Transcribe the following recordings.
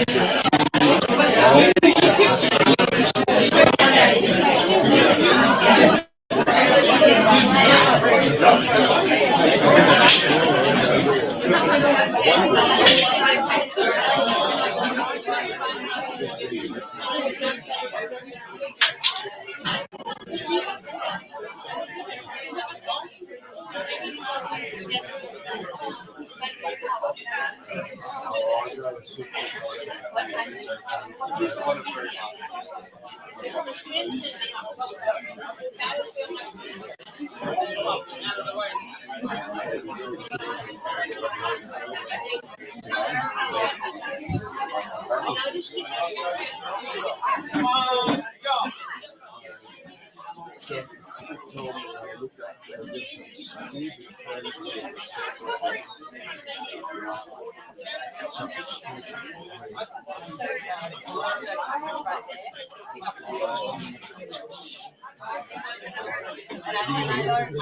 I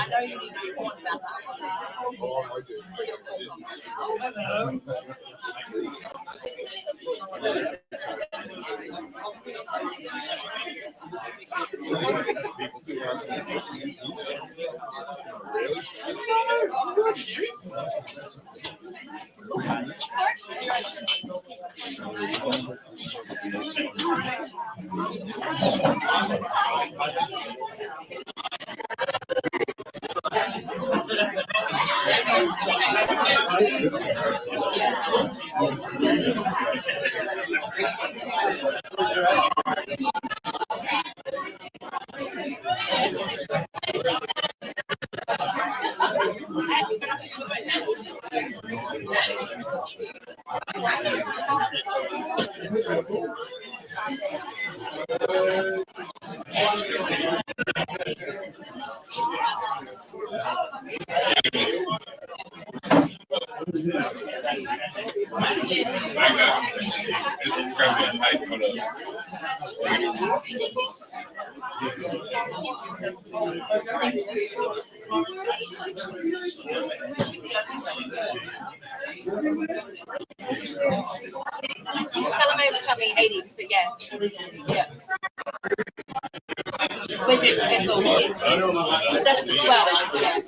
know you need to be warned about Salaman's chubby 80s, but yeah. Which it's all. But then, well, yeah.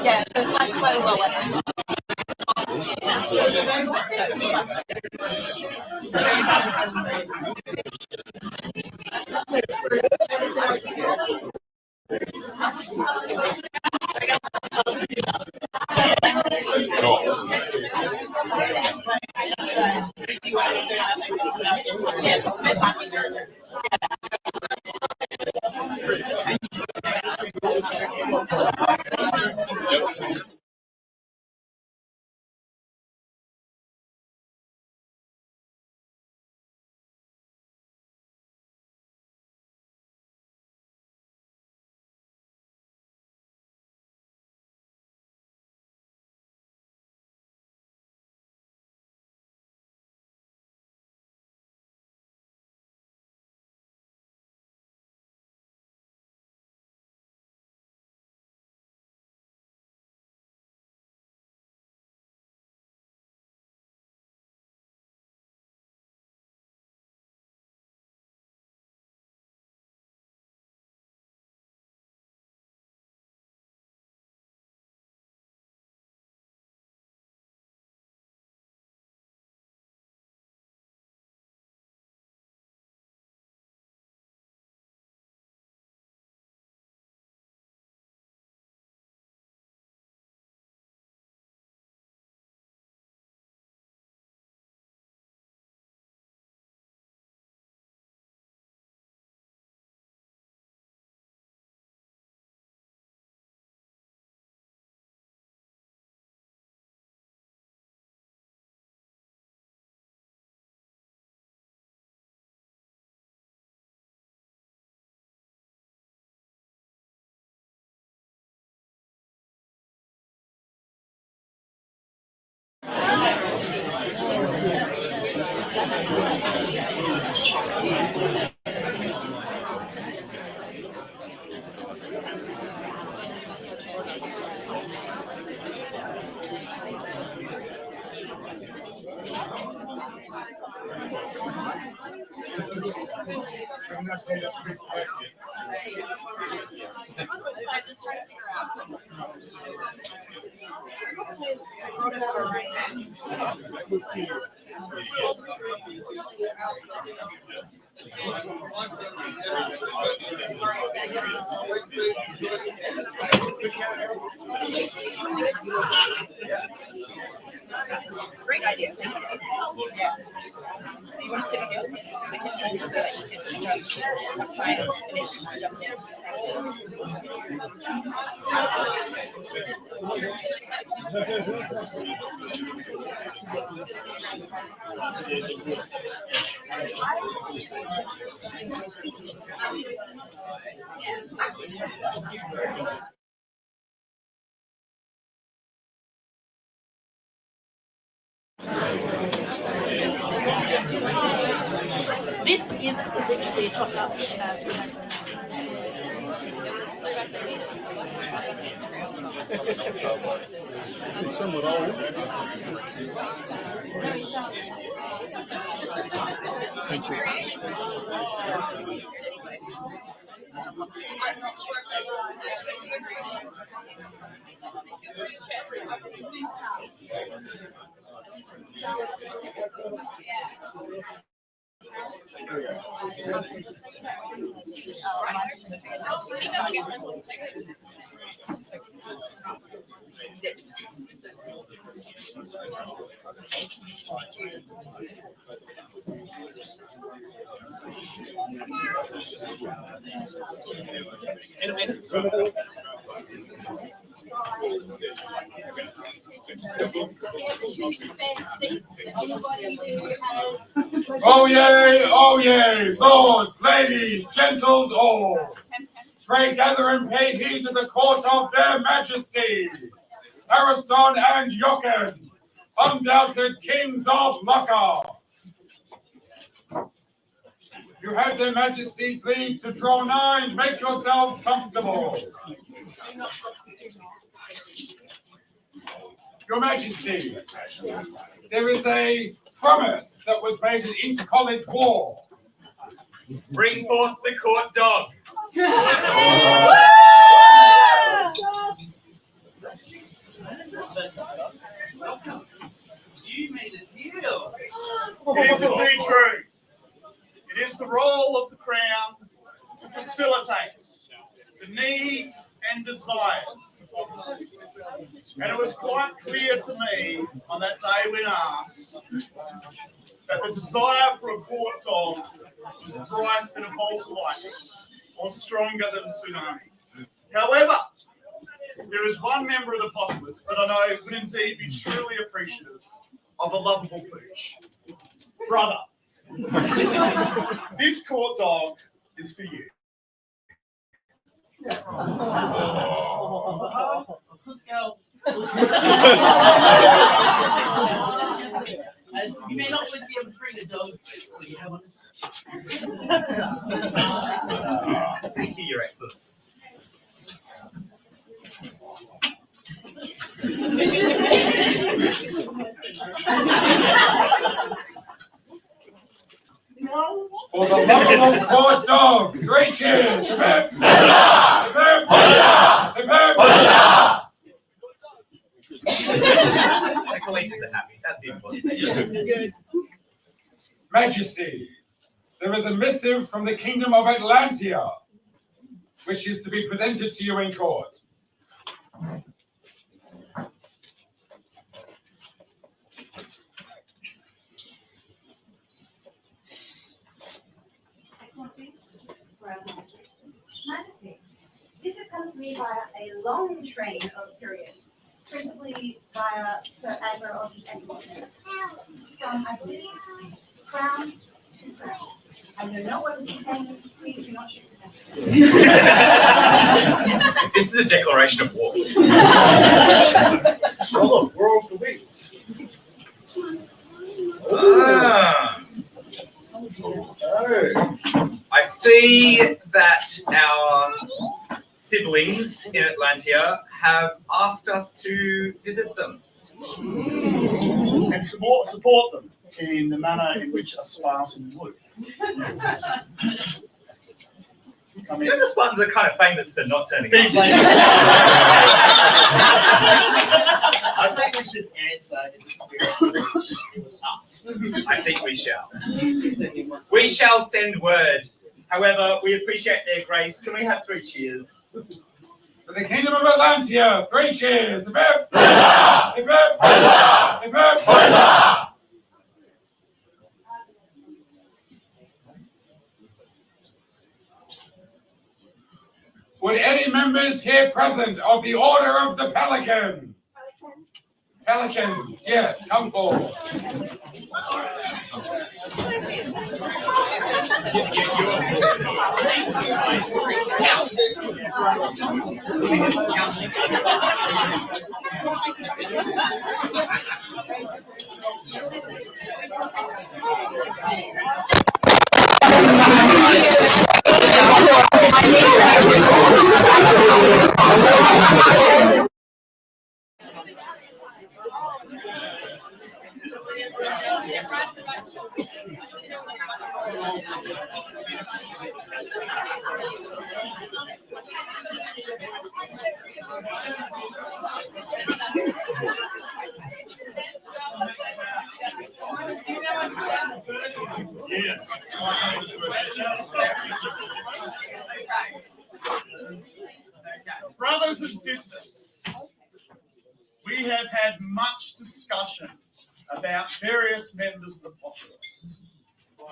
Yeah, so it's like slightly lower. Great idea. Yes. You want to sit on yours? We can hold so that you can just outside and finish just in. This is literally chopped up. It's somewhat old. Thank you. Oh yea, lords, ladies, gentles all, pray gather and pay heed to the court of their majesty, Ariston and Jochen, undoubted kings of Lucca. You have their majesty's leave to draw nigh and make yourselves comfortable. Your Majesty, there is a promise that was made in inter-college war. Bring forth the court dog. You made a deal. It is indeed true. It is the role of the Crown to facilitate the needs and desires of us. And it was quite clear to me on that day when asked that the desire for a court dog was brighter than a bolt of lightning or stronger than a tsunami. However, there is one member of the populace that I know would indeed be truly appreciative of a lovable pooch. Brother, this court dog is for you. Let's go. You may not always be able to train a dog, but you have one. Thank you, Your Excellency. For the love of court dog, great cheers! Hip hip! The collegians are happy. That's the important thing. Majesties, there is a missive from the Kingdom of Atlantia, which is to be presented to you in court. Majesties, this has come to me via a long train of couriers, principally via Sir Admiral of His Excellency. From, I believe, crowns to crowns. I know not what it contains. Please do not shoot the messenger. This is a declaration of war. Oh, look, we're off the wings. Ah. I see that our siblings in Atlantia have asked us to visit them. And support them. in the manner in which a Spartan would. Come in. You know, the Spartans are kind of famous for not turning Big up. lady. I think we should answer in the spirit in which it was asked. I think we shall. We shall send word. However, we appreciate their grace. Can we have 3 cheers? For the Kingdom of Atlantia, 3 cheers. Hip hip! Huzzah! Hip hip! Huzzah! Hip hip! Huzzah! Would any members here present of the Order of the Pelican? Pelicans, yes, come forward. Brothers and sisters, we have had much discussion about various members of the populace,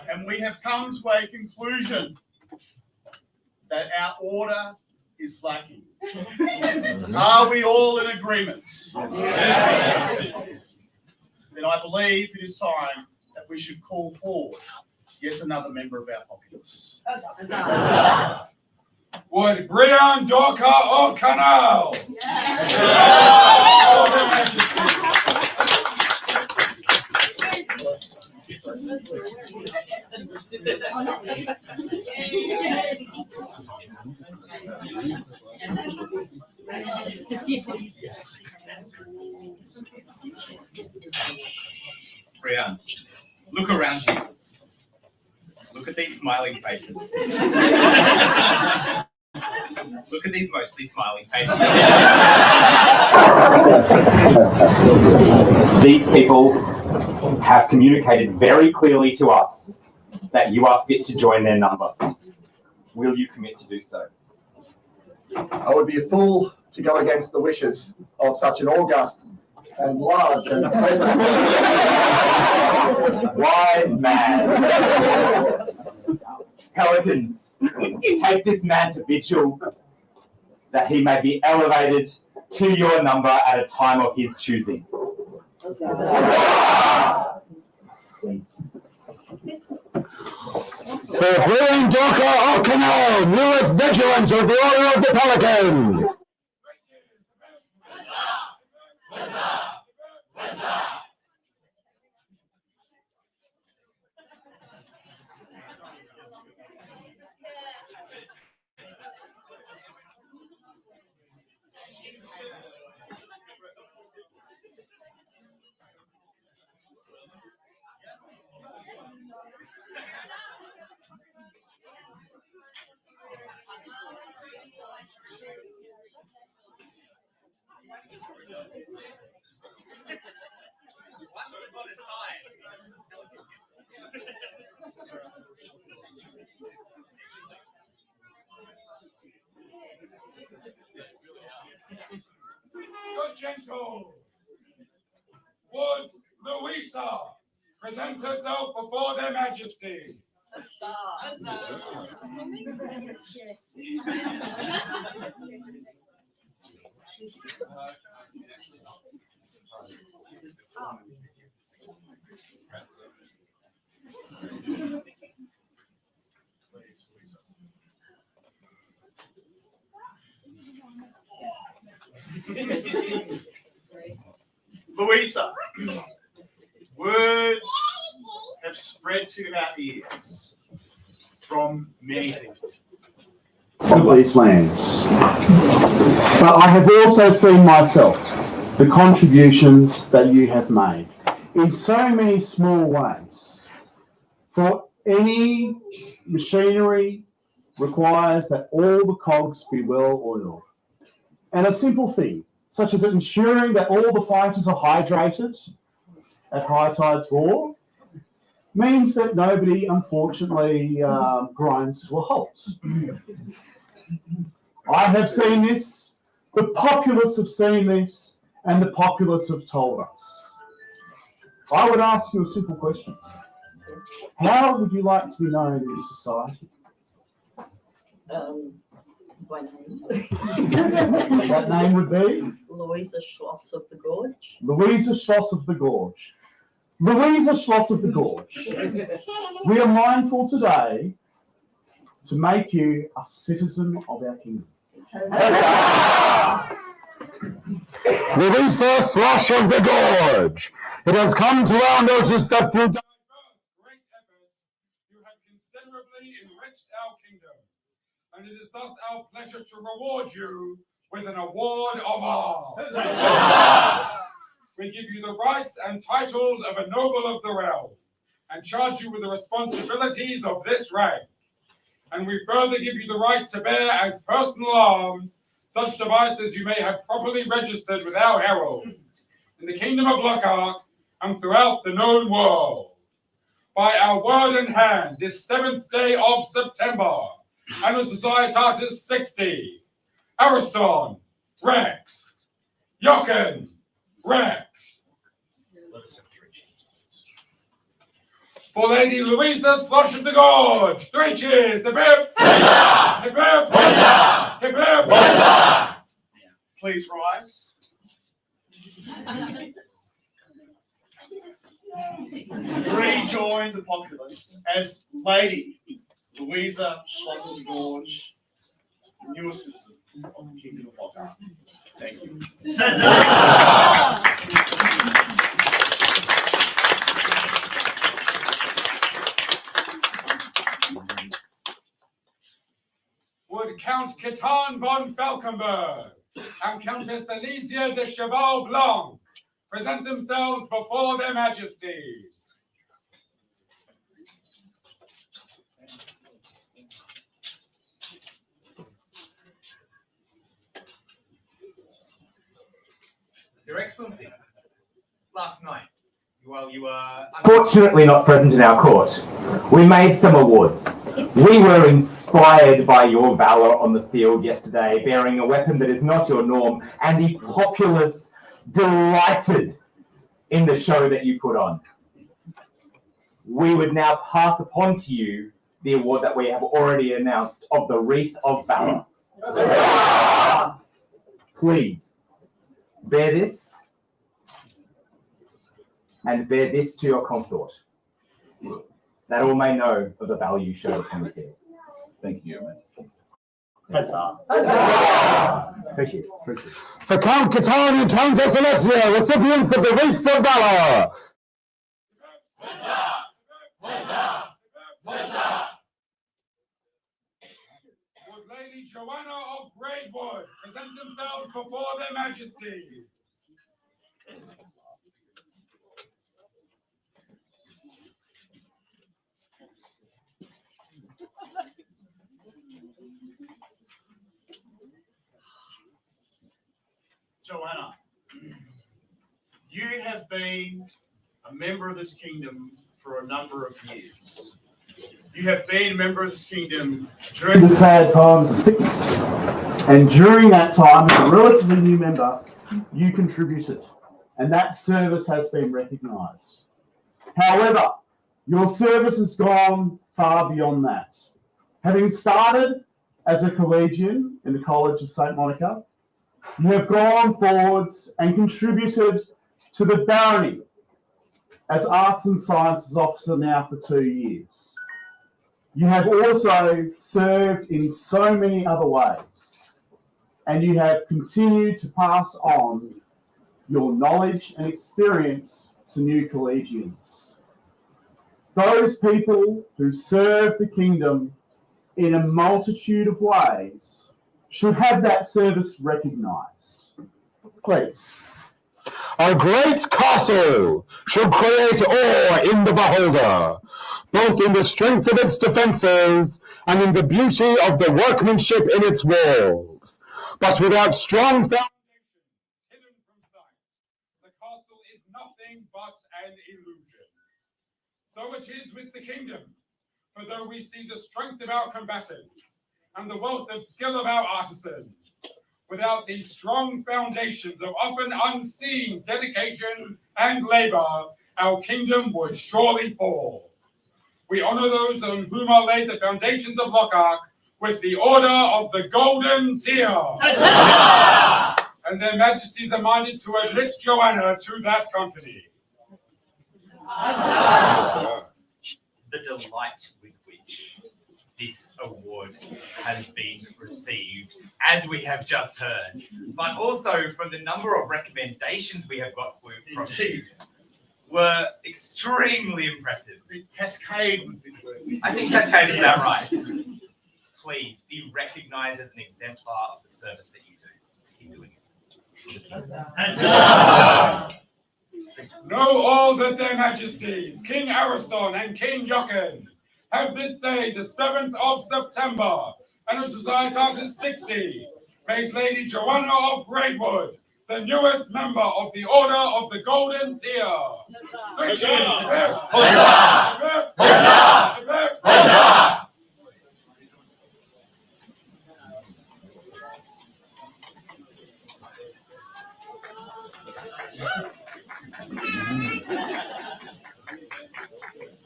and we have come to a conclusion that our order is lacking. Are we all in agreement? Yes. Then I believe it is time that we should call forward yet another member of our populace. Would Brian, Dorka, or Canal? Brian, look around you. Look at these smiling faces. Look at these mostly smiling faces. These people have communicated very clearly to us that you are fit to join their number. Will you commit to do so? I would be a fool to go against the wishes of such an august and large and pleasant Wise man. Pelicans, take this man to vigil that he may be elevated to your number at a time of his choosing. Please. For Brian, Dorka, or Canal, newest vigilant of the Order of the Pelicans. Good gentle. Would Louisa present herself before their majesty? Louisa, words have spread to our ears from many people. Of these lands. But I have also seen myself the contributions that you have made in so many small ways. For any machinery requires that all the cogs be well oiled. And a simple thing, such as ensuring that all the fighters are hydrated at high tides roar, means that nobody, unfortunately, grinds to a halt. I have seen this, the populace have seen this, and the populace have told us. I would ask you a simple question. How would you like to be known in society? My name. That name would be? Louisa Schloss of the Gorge. Louisa Schloss of the Gorge. Louisa Schloss of the Gorge. We are mindful today to make you a citizen of our kingdom. Louisa Schloss of the Gorge. It has come to our notice that through Great efforts, you have considerably enriched our kingdom, and it is thus our pleasure to reward you with an award of honor. We give you the rights and titles of a noble of the realm, and charge you with the responsibilities of this rank. And we further give you the right to bear as personal arms such devices you may have properly registered with our heralds in the kingdom of Lockhart and throughout the known world. By our word and hand, this 7th day of September, Anno Societatis 60, Ariston, Rex, Jochen, Rex. For Lady Louisa Schloss of the Gorge, 3 cheers, hip hip! Hip hip! Hip hip! Please rise. Rejoin the populace as Lady Louisa Schloss of the Gorge, newest citizen of the Kingdom of Lockhart. Thank you. Would Count Kitan von Falkenberg and Countess Alicia de Cheval Blanc present themselves before their majesties? Your Excellency, last night, while you were Fortunately not present in our court, we made some awards. We were inspired by your valor on the field yesterday, bearing a weapon that is not your norm, and the populace delighted in the show that you put on. We would now pass upon to you the award that we have already announced of the Wreath of Valor. Please, bear this, and bear this to your consort, that all may know of the value shown upon the field. Thank you, Your Majesty. Appreciate it. For Count Kitan and Countess Alessia, recipients of the Wreaths of Valor. Would Lady Joanna of Braidwood present themselves before their majesties? Joanna, you have been a member of this kingdom for a number of years. You have been a member of this kingdom during the sad times of sickness. And during that time, as a relatively new member, you contributed. And that service has been recognised. However, your service has gone far beyond that. Having started as a collegian in the College of St. Monica, you have gone forwards and contributed to the barony as Arts and Sciences Officer now for 2 years. You have also served in so many other ways, and you have continued to pass on your knowledge and experience to new collegians. Those people who serve the kingdom in a multitude of ways should have that service recognised. Please. A great castle should create awe in the beholder, both in the strength of its defences and in the beauty of the workmanship in its walls. But without strong foundations hidden from sight, the castle is nothing but an illusion. So it is with the kingdom, for though we see the strength of our combatants and the wealth of skill of our artisans, without these strong foundations of often unseen dedication and labor, our kingdom would surely fall. We honor those on whom are laid the foundations of Lockhart with the Order of the Golden Tear. And their majesties are minded to admit Joanna to that company. The delight with which this award has been received, as we have just heard, but also from the number of recommendations we have got from you, were extremely impressive. Cascade would be the word. I think Cascade is about right. Please be recognised as an exemplar of the service that you do. Keep doing it. Know all that their majesties, King Ariston and King Jochen, have this day, the 7th of September, and of Societatis 60, made Lady Joanna of Braidwood the newest member of the Order of the Golden Tear.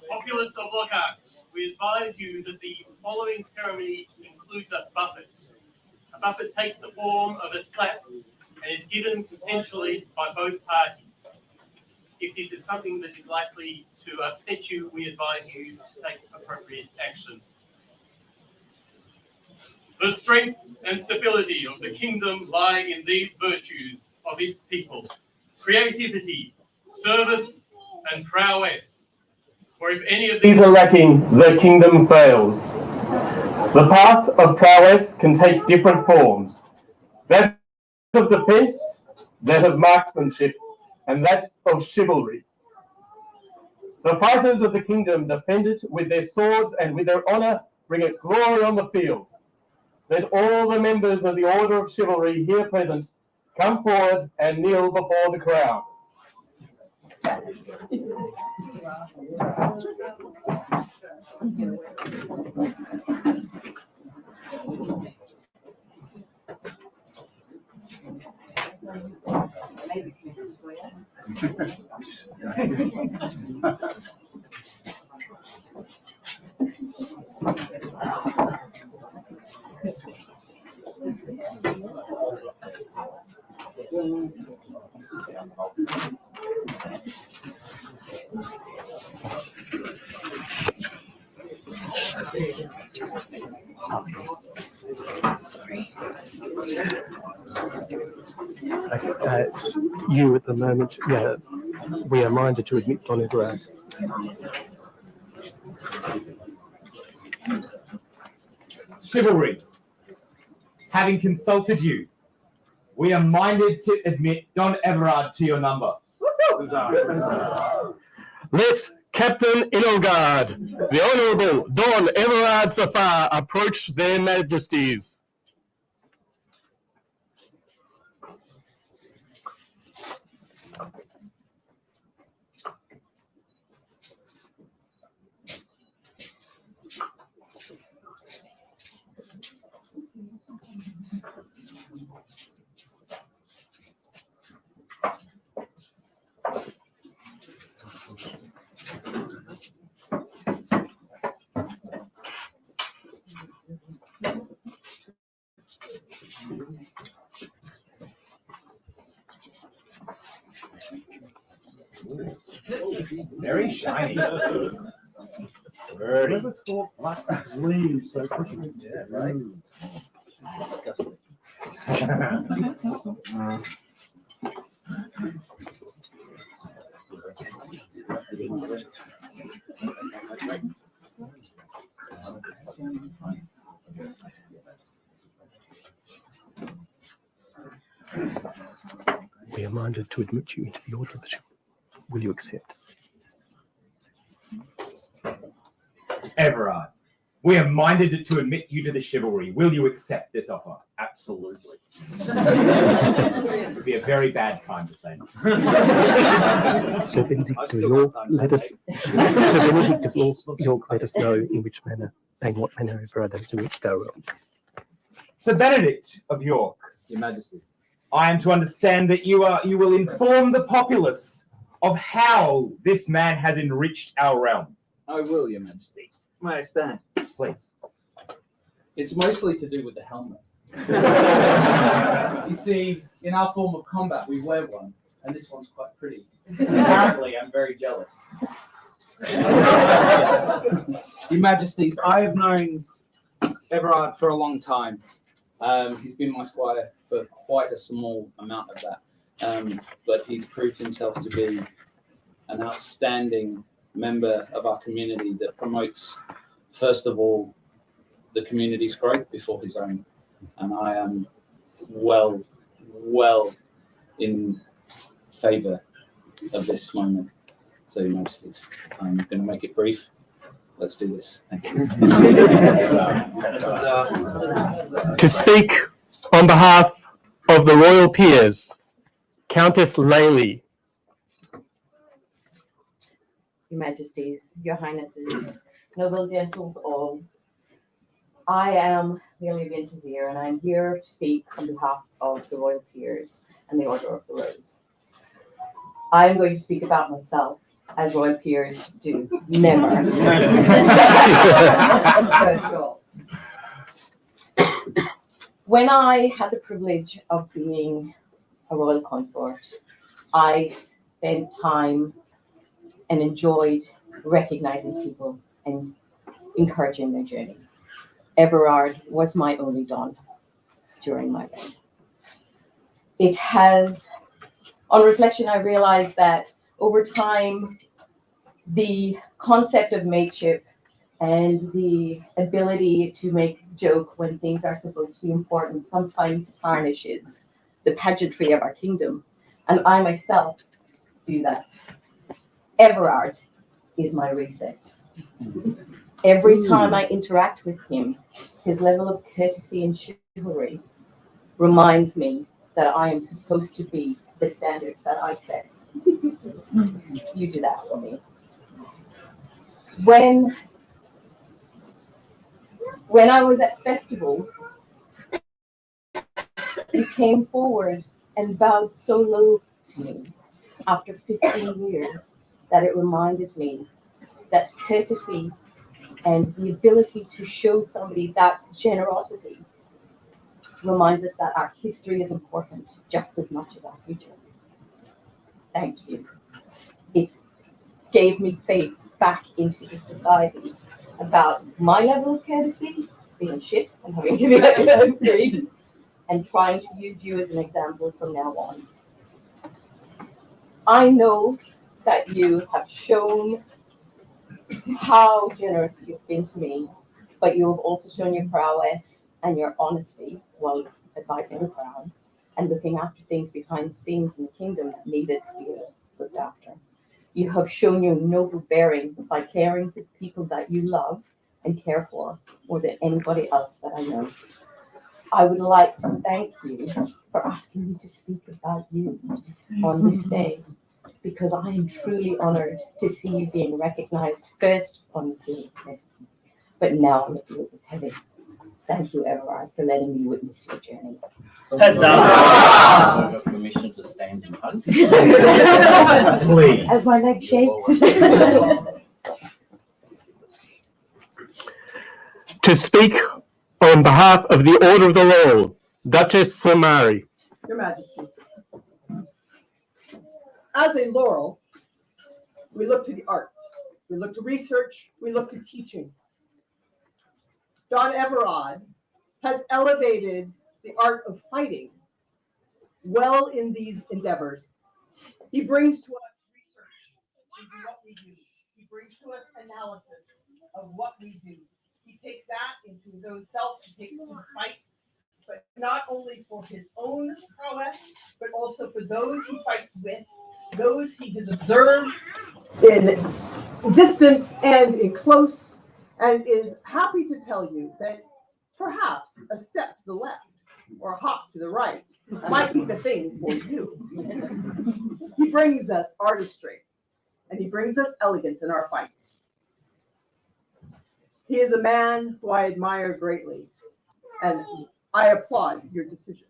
Populace of Lockhart, we advise you that the following ceremony includes a buffet. A buffet takes the form of a slap and is given consensually by both parties. If this is something that is likely to upset you, we advise you to take appropriate action. The strength and stability of the kingdom lie in these virtues of its people: creativity, service, and prowess. For if any of these are lacking, the kingdom fails. The path of prowess can take different forms: that of defense, that of marksmanship, and that of chivalry. The fighters of the kingdom defend it with their swords and with their honor bring it glory on the field. Let all the members of the Order of Chivalry here present come forward and kneel before the crown. Sorry. It's you at the moment. Yeah, we are minded to admit Don Everard. Chivalry, having consulted you, we are minded to admit Don Everard to your number. Let Captain Inelgard, the Honourable Don Everard Sefar, approach their majesties. Very shiny. Never thought black gleam so quickly. Yeah, right. Disgusting. We are minded to admit you into the order of the chivalry. Will you accept? Everard, we are minded to admit you to the chivalry. Will you accept this offer? Absolutely. It would be a very bad time to say no. Sir Benedict of York, let us. Sir Benedict of York, let us know in which manner and what manner Everard has enriched our realm. Sir Benedict of York, Your Majesty, I am to understand that you will inform the populace of how this man has enriched our realm. I will, Your Majesty. May I stand? Please. It's mostly to do with the helmet. You see, in our form of combat, we wear one, and this one's quite pretty. Apparently, I'm very jealous. Your Majesties, I have known Everard for a long time. He's been my squire for quite a small amount of that. But he's proved himself to be an outstanding member of our community that promotes, first of all, the community's growth before his own. And I am well in favour of this moment. So, Your Majesties, I'm going to make it brief. Let's do this. Thank you. To speak on behalf of the royal peers, Countess Lely. Your Majesties, Your Highnesses, noble gentles all, I am Lily Vintesier, and I'm here to speak on behalf of the royal peers and the Order of the Rose. I am going to speak about myself, as royal peers do. Never. First of all. When I had the privilege of being a royal consort, I spent time and enjoyed recognizing people and encouraging their journey. Everard was my only Don during my reign. It has, on reflection, I realized that over time, the concept of mateship and the ability to make joke when things are supposed to be important sometimes tarnishes the pageantry of our kingdom. And I myself do that. Everard is my reset. Every time I interact with him, his level of courtesy and chivalry reminds me that I am supposed to be the standards that I set. You do that for me. When I was at festival, you came forward and bowed so low to me after 15 years that it reminded me that courtesy and the ability to show somebody that generosity reminds us that our history is important just as much as our future. Thank you. It gave me faith back into the society about my level of courtesy, being shit and having to be like agreed, and trying to use you as an example from now on. I know that you have shown how generous you've been to me, but you have also shown your prowess and your honesty while advising the crown and looking after things behind the scenes in the kingdom that needed to be looked after. You have shown your noble bearing by caring for people that you love and care for more than anybody else that I know. I would like to thank you for asking me to speak about you on this day, because I am truly honored to see you being recognized first on the field of play, but now on the field of heaven. Thank you, Everard, for letting me witness your journey. Huzzah! Permission to stand and hug. Please. As my leg shakes. To speak on behalf of the Order of the Laurel, Duchess Somari. Your Majesties. As a laurel, we look to the arts, we look to research, we look to teaching. Don Everard has elevated the art of fighting well in these endeavors. He brings to us research into what we do. He brings to us analysis of what we do. He takes that into his own self and takes it to the fight but not only for his own prowess, but also for those he fights with, those he has observed in distance and in close, and is happy to tell you that perhaps a step to the left or a hop to the right might be the thing for you. He brings us artistry, and he brings us elegance in our fights. He is a man who I admire greatly, and I applaud your decision.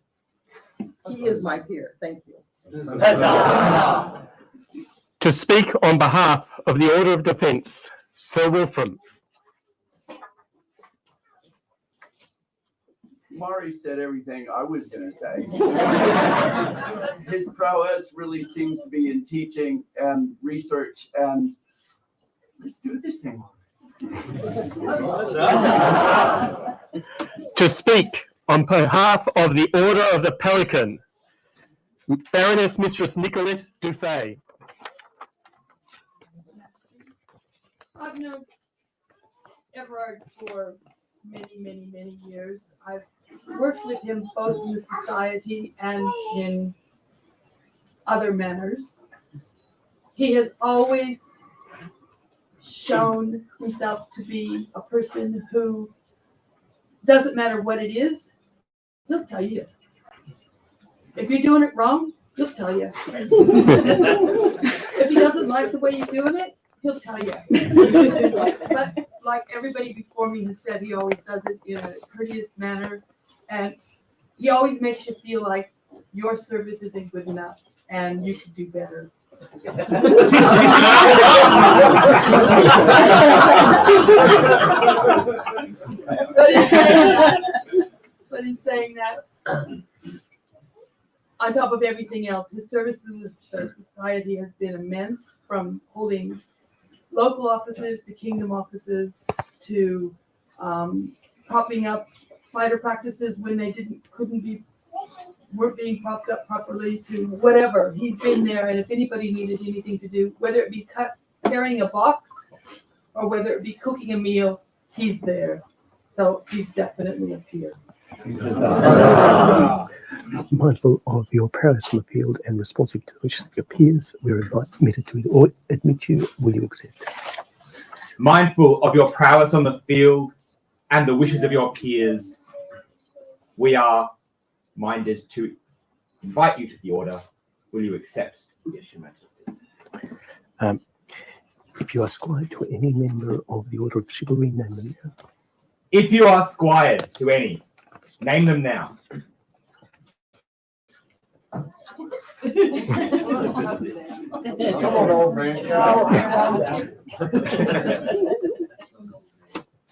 He is my peer. Thank you. To speak on behalf of the Order of Defence, Sir Wolfram. Murray said everything I was going to say. His prowess really seems to be in teaching and research, and let's do this thing. To speak on behalf of the Order of the Pelican, Baroness Mistress Nicolette Dufay. I've known Everard for many years. I've worked with him both in the society and in other manners. He has always shown himself to be a person who doesn't matter what it is, he'll tell you. If you're doing it wrong, he'll tell you. If he doesn't like the way you're doing it, he'll tell you. But like everybody before me has said, he always does it in a courteous manner, and he always makes you feel like your service isn't good enough and you could do better. But in saying that, on top of everything else, his service to the society has been immense, from holding local offices to kingdom offices to propping up fighter practices when they weren't being propped up properly, to whatever. He's been there, and if anybody needed anything to do, whether it be carrying a box or whether it be cooking a meal, he's there. So he's definitely a peer. Mindful of your prowess on the field and responsive to the wishes of your peers, we are admitted to or admit you. Will you accept? Mindful of your prowess on the field and the wishes of your peers, we are minded to invite you to the order. Will you accept? Yes, Your Majesty. If you are squire to any member of the Order of Chivalry, name them now. If you are squire to any, name them now. Come on, old man.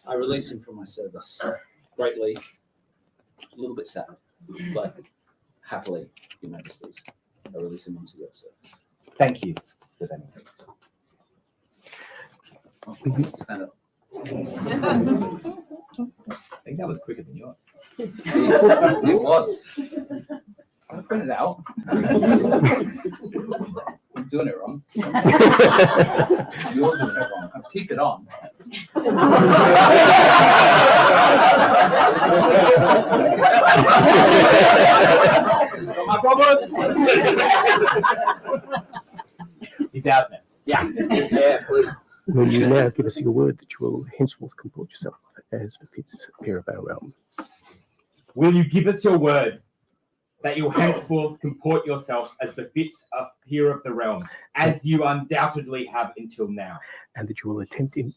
I release him from my service. Greatly, a little bit sad, but happily, Your Majesties, I release him into your service. Thank you, Sir Benny. Stand up. I think that was quicker than yours. It was. I printed it out. I'm doing it wrong. You're doing it wrong. I keep it on. My problem? He's ours now. Yeah. Yeah, please. Will you now give us your word that you will henceforth comport yourself as befits a peer of our realm? Will you give us your word that you'll henceforth comport yourself as befits a peer of the realm, as you undoubtedly have until now? And that you will attempt in.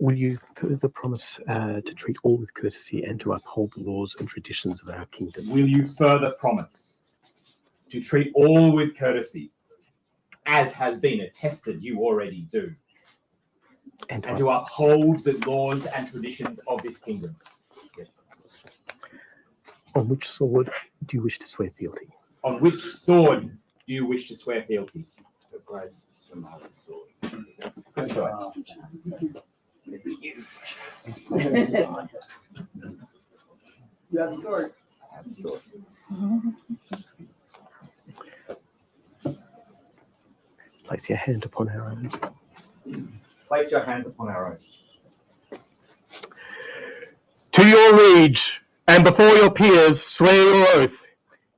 Will you further promise to treat all with courtesy and to uphold the laws and traditions of our kingdom? Will you further promise to treat all with courtesy, as has been attested you already do, and to uphold the laws and traditions of this kingdom? Yes. On which sword do you wish to swear fealty? On which sword do you wish to swear fealty? The grace of my sword. Good choice. You have the sword. I have the sword. Place your hand upon our own. Place your hands upon our own. To your liege, and before your peers swear your oath.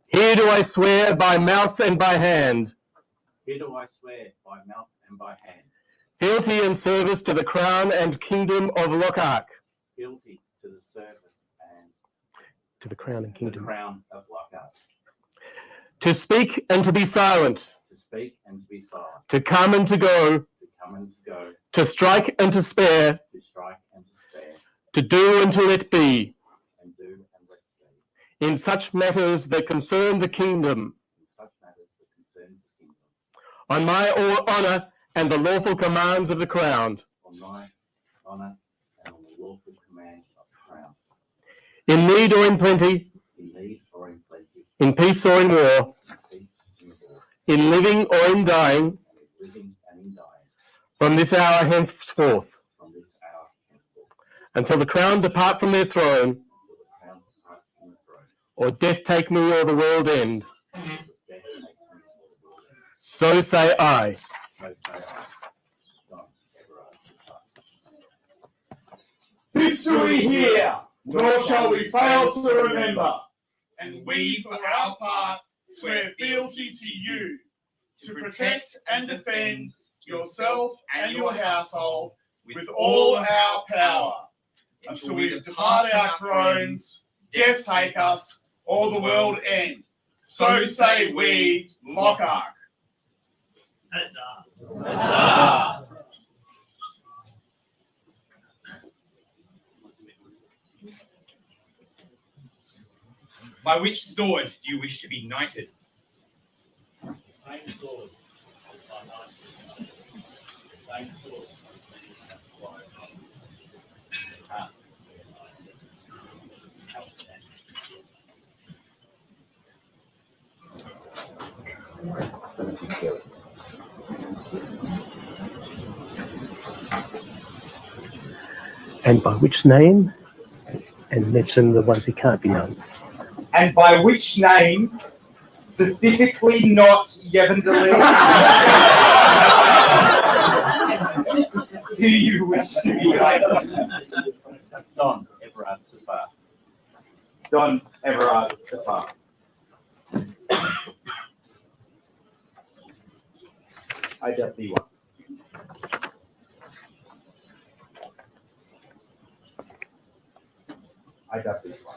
Here do I swear by mouth and by hand. Here do I swear by mouth and by hand. Fealty and service to the crown and kingdom of Lockhart. Fealty to the service and To the crown and the kingdom. crown of Lockhart. To speak and to be silent. To speak and to be silent. To come and to go. To come and to go. To strike and to spare. To strike and to spare. To do and to let be. And do and let be. In such matters that concern the kingdom. In such matters that concerns the kingdom. On my honour and the lawful commands of the crown. On my honour and on the lawful command of the crown. In need or in plenty. In need or in plenty. In peace or in war. In peace and in war. In living or in dying. And in living and in dying. From this hour henceforth. From this hour henceforth. Until the crown depart from their throne. Until the crown depart from the throne. Or death take me or the world end. Or death take me or the world end. So say I. So say I. Don Everard Sefar. This do we hear, nor shall we fail to remember. And we, for our part, swear fealty to you, to protect and defend yourself and your household with all our power, until we depart our thrones, death take us, or the world end. So say we, Lockhart. By which sword do you wish to be knighted? Same sword. Same sword. And by which name? And mention the ones that can't be known. And by which name, specifically not Yevendali, do you wish to be knighted? Don Everard Sefar. Don Everard Sefar. I just be one. I got this one.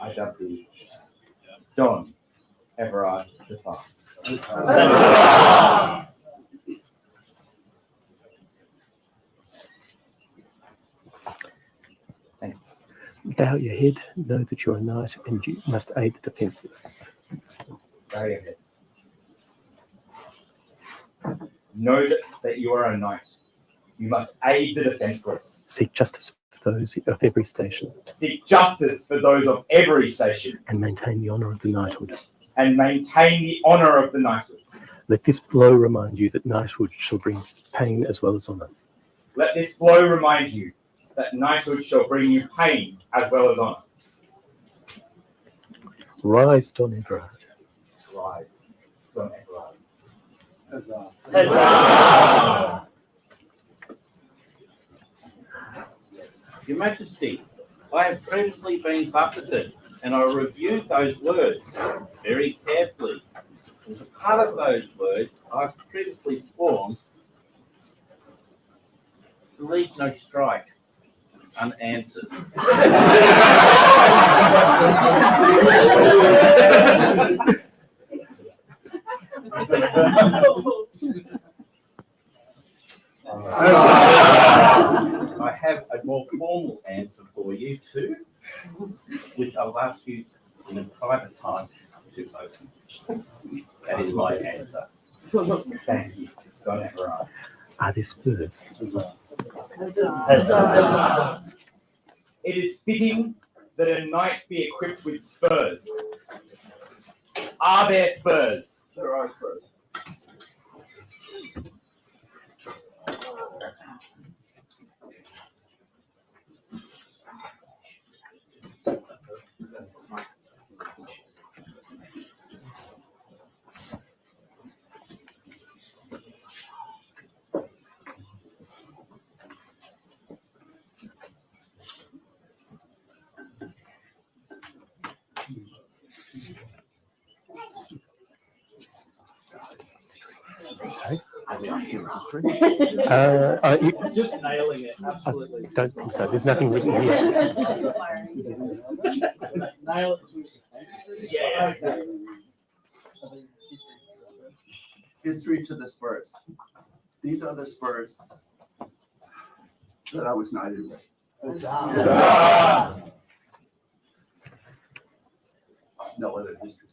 I got the Don Everard Sefar. Thank you. Bow your head, know that you're a knight and you must aid the defenceless. Bow your head. Know that you are a knight. You must aid the defenceless. Seek justice for those of every station. Seek justice for those of every station. And maintain the honour of the knighthood. And maintain the honour of the knighthood. Let this blow remind you that knighthood shall bring pain as well as honour. Let this blow remind you that knighthood shall bring you pain as well as honour. Rise, Don Everard. Rise, Don Everard. Huzzah. Huzzah. Your Majesty, I have previously been buffeted, and I reviewed those words very carefully. As a part of those words, I've previously sworn to leave no strike unanswered. I have a more formal answer for you too, which I'll ask you in a private time to open. That is my answer. Thank you, Don Everard. Are there spurs? It is fitting that a knight be equipped with spurs. Are there spurs? There are spurs. Sorry? Are we asking history? Just nailing it, absolutely. I don't think so. There's nothing written here. Nail it. Yeah. Okay. History to the Spurs. These are the Spurs that I was knighted with. No other history.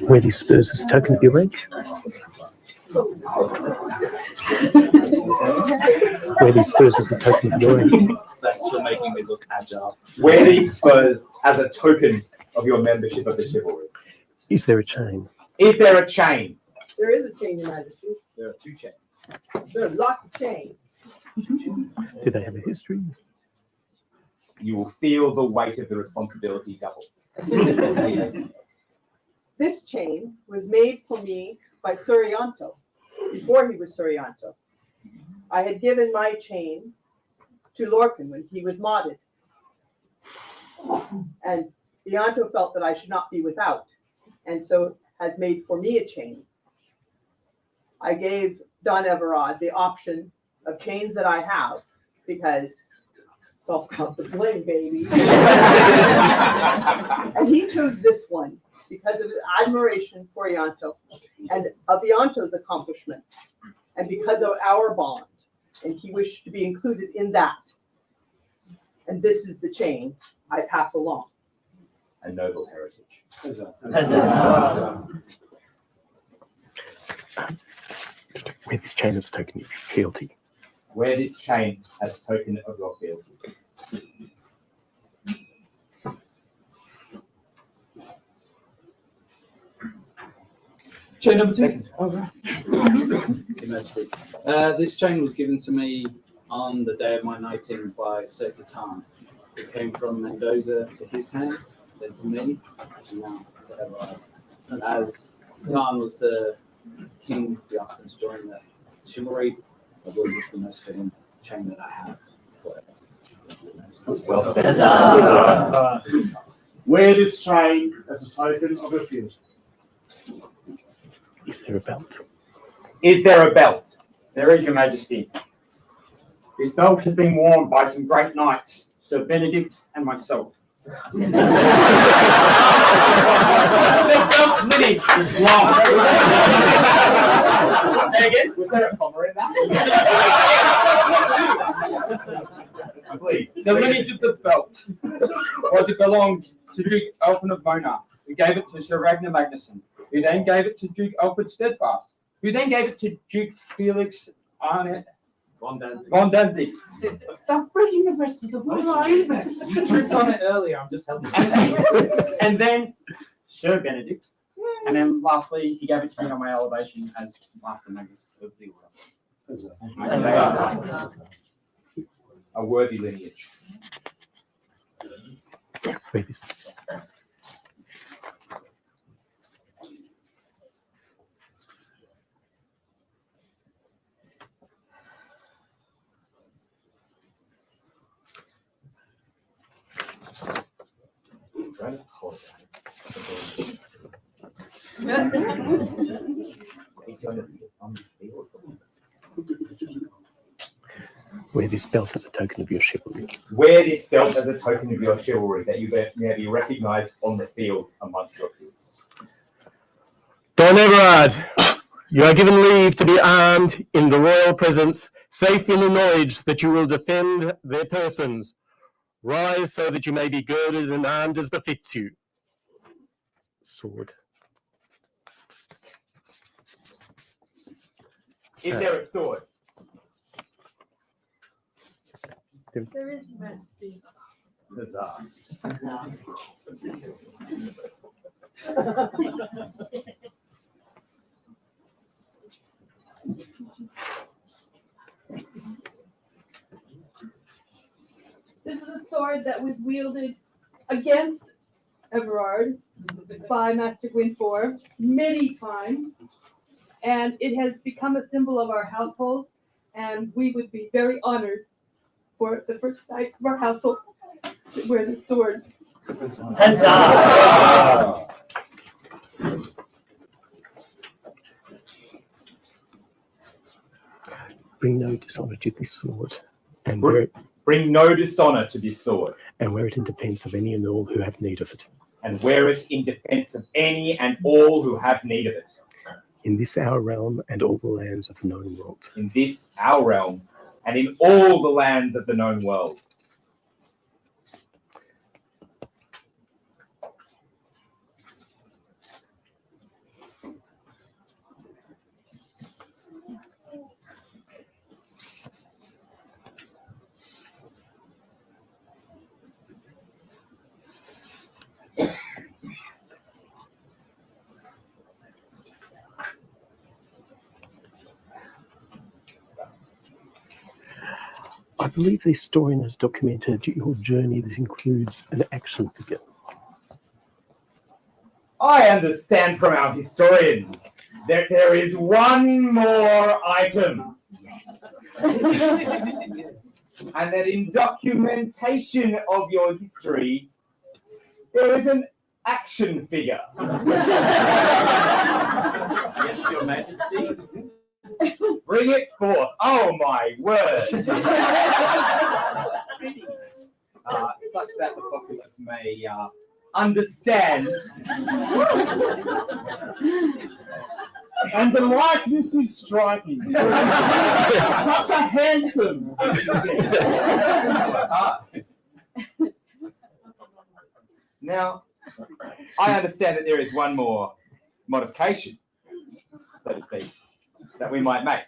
Wear these spurs as a token of your rank. Wear these spurs as a token of your rank. Thanks for making me look agile. Wear these spurs as a token of your membership of the chivalry. Is there a chain? Is there a chain? There is a chain, Your Majesty. There are 2 chains. There are lots of chains. Do they have a history? You will feel the weight of the responsibility double. This chain was made for me by Surianto, before he was Surianto. I had given my chain to Lorcan when he was modded. And Ianto felt that I should not be without, and so has made for me a chain. I gave Don Everard the option of chains that I have, because it's all about the bling, baby. And he chose this one because of his admiration for Ianto and of Ianto's accomplishments, and because of our bond. And he wished to be included in that. And this is the chain I pass along. A noble heritage. Wear this chain as a token of your fealty. Wear this chain as a token of your fealty. Chain number 2. Oh, right. This chain was given to me on the day of my knighting by Sir Catan. It came from Mendoza to his hand, then to me, and now to Everard. And as Catan was the king, he asked him to join the chivalry. I believe it's the most fitting chain that I have. Well said. Wear this chain as a token of your fealty. Is there a belt? Is there a belt? There is, Your Majesty. This belt has been worn by some great knights, Sir Benedict and myself. The belt lineage is long. Say again, was there a comma in that? Please. The lineage of the belt was it belonged to Duke Alfred of Mona, who gave it to Sir Ragnar Magnusson, who then gave it to Duke Alfred Steadfast, who then gave it to Duke Felix Arnett Von Danzig. Von Danzig. They're breaking the rest of the words, Jeebus. I tripped on it earlier, I'm just helping. And then Sir Benedict. And then lastly, he gave it to me on my elevation as Master Magus of the Order. A worthy lineage. Wear this. Wear this belt as a token of your chivalry. Wear this belt as a token of your chivalry, that you may be recognised on the field amongst your peers. Don Everard, you are given leave to be armed in the royal presence, safe in the knowledge that you will defend their persons. Rise so that you may be girded and armed as befits you. Sword. Is there a sword? There is, Your Majesty. Huzzah. This is a sword that was wielded against Everard by Master Gwynfor many times, and it has become a symbol of our household, and we would be very honored for the first knight of our household to wear this sword. Huzzah! Bring no dishonor to this sword, and wear it, Bring no dishonor to this sword, and wear it in defense of any and all who have need of it. and wear it in defense of any and all who have need of it. In this our realm and all the lands of the known world. In this our realm, and in all the lands of the known world. I believe the historian has documented your journey that includes an action figure. I understand from our historians that there is one more item. And that in documentation of your history, there is an action figure. Yes, Your Majesty. Bring it forth. Oh my word. Such that the populace may understand. And the likeness is striking. Such a handsome. Now, I understand that there is one more modification, so to speak, that we might make.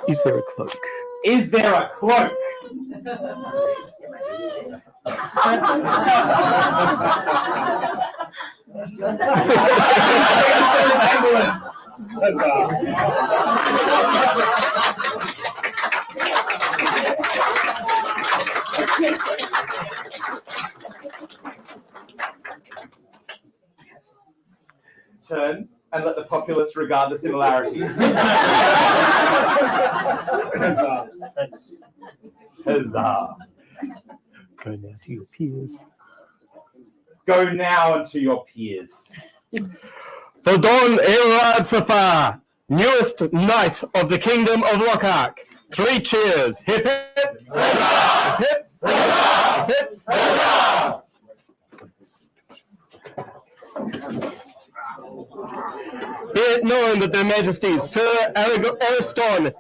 Is there a cloak? Is there a cloak? Turn and let the populace regard the similarity. Huzzah. Go now to your peers. Go now unto your peers. For Don Everard Sefar, newest knight of the kingdom of Lockhart. 3 cheers. Hip hip. Hurrah! Hip hurrah! Hip hurrah! Be it known that their majesties Sir Ariston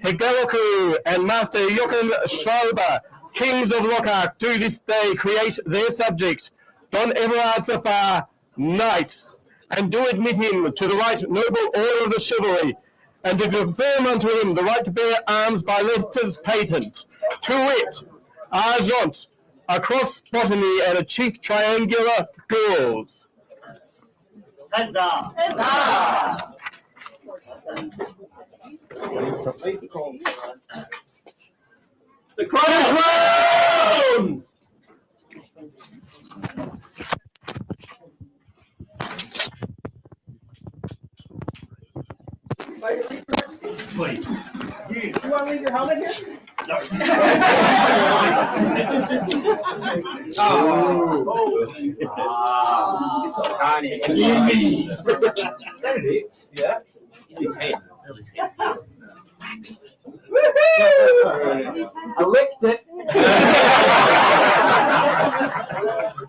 Hegaloku and Master Jochen Schreiber, kings of Lockhart, do this day create their subject, Don Everard Sefar, knight, and do admit him to the right noble order of the chivalry, and to confirm unto him the right to bear arms by letters patent, to wit, argent, a cross botany, and a chief triangular gules. Huzzah! Huzzah! The crown! Please. You want to leave your helmet here? No. Yeah. His head. I licked it.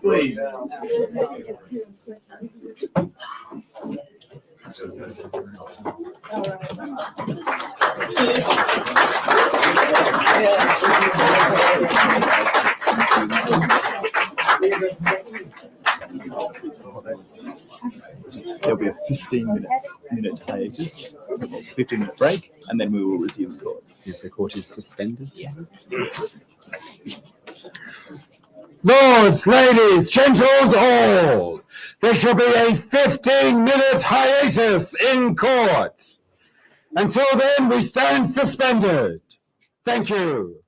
Please. There'll be a 15 minute hiatus. 15-minute break, and then we will resume the court. Yes, the court is suspended. Yes. Lords, ladies, gentles all, there shall be a 15-minute hiatus in court. Until then, we stand suspended. Thank you.